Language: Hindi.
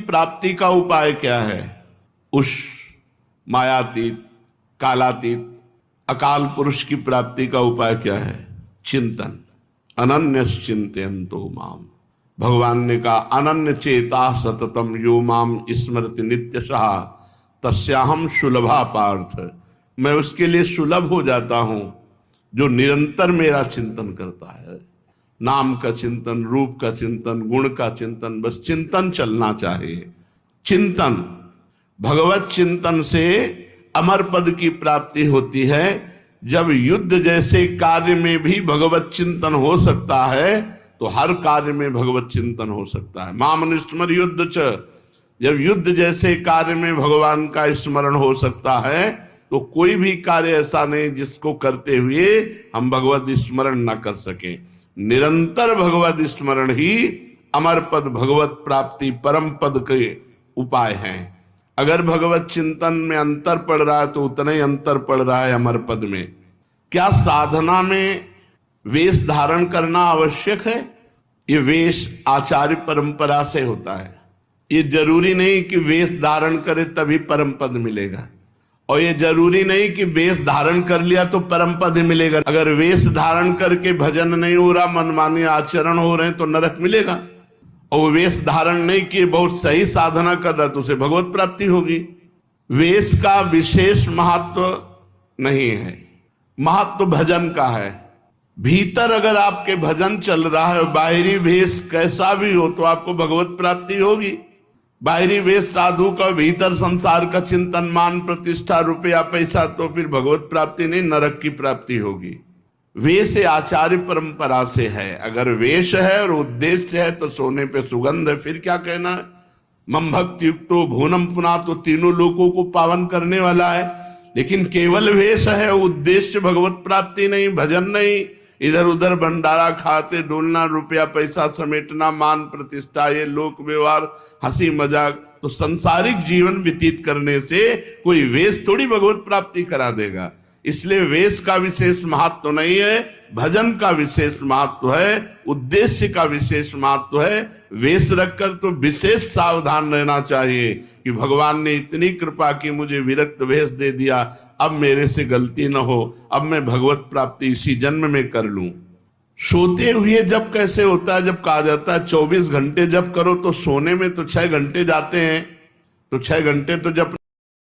प्राप्ति का उपाय क्या है? उस मायातीत, कालातीत, अकाल पुरुष की प्राप्ति का उपाय क्या है? चिंतन। अनन्यस चिंतयन्तो माम। भगवान ने कहा अनन्य चेता सततम यो माम स्मरति नित्यशः तस्याहम सुलभा पार्थ। मैं उसके लिए सुलभ हो जाता हूं जो निरंतर मेरा चिंतन करता है। नाम का चिंतन, रूप का चिंतन, गुण का चिंतन, बस चिंतन चलना चाहिए। चिंतन, भगवत चिंतन से अमर पद की प्राप्ति होती है। जब युद्ध जैसे कार्य में भी भगवत चिंतन हो सकता है तो हर कार्य में भगवत चिंतन हो सकता है। मामनुस्मर युद्ध च, जब युद्ध जैसे कार्य में भगवान का स्मरण हो सकता है तो कोई भी कार्य ऐसा नहीं जिसको करते हुए हम भगवत स्मरण न कर सके। निरंतर भगवत स्मरण ही अमर पद, भगवत प्राप्ति, परम पद के उपाय हैं। अगर भगवत चिंतन में अंतर पड़ रहा है तो उतना ही अंतर पड़ रहा है अमर पद में। क्या साधना में वेश धारण करना आवश्यक है? ये वेश आचार्य परंपरा से होता है। ये जरूरी नहीं कि वेश धारण करे तभी परम पद मिलेगा, और ये जरूरी नहीं कि वेश धारण कर लिया तो परम पद मिलेगा। अगर वेश धारण करके भजन नहीं हो रहा, मनमानी आचरण हो रहे हैं तो नरक मिलेगा। और वेश धारण नहीं किए, बहुत सही साधना कर रहा तो उसे भगवत प्राप्ति होगी। वेश का विशेष महत्व नहीं है, महत्व भजन का है। भीतर अगर आपके भजन चल रहा है, बाहरी वेश कैसा भी हो तो आपको भगवत प्राप्ति होगी। बाहरी वेश साधु का, भीतर संसार का चिंतन, मान प्रतिष्ठा, रुपया पैसा, तो फिर भगवत प्राप्ति नहीं, नरक की प्राप्ति होगी। वेश आचार्य परंपरा से है। अगर वेश है और उद्देश्य है तो सोने पे सुगंध है, फिर क्या कहना है। मम भक्ति युक्तो भुवनम पुना, तो तीनों लोगों को पावन करने वाला है। लेकिन केवल वेश है, उद्देश्य भगवत प्राप्ति नहीं, भजन नहीं, इधर उधर भंडारा खाते डोलना, रुपया पैसा समेटना, मान प्रतिष्ठा, ये लोक व्यवहार, हंसी मजाक, तो संसारिक जीवन व्यतीत करने से कोई वेश थोड़ी भगवत प्राप्ति करा देगा। इसलिए वेश का विशेष महत्व नहीं है, भजन का विशेष महत्व है, उद्देश्य का विशेष महत्व है। वेश रखकर तो विशेष सावधान रहना चाहिए कि भगवान ने इतनी कृपा की, मुझे विरक्त वेश दे दिया, अब मेरे से गलती न हो, अब मैं भगवत प्राप्ति इसी जन्म में कर लूं। सोते हुए जब कैसे होता है? जब कहा जाता है 24 घंटे जब करो, तो सोने में तो 6 घंटे जाते हैं, तो 6 घंटे तो जब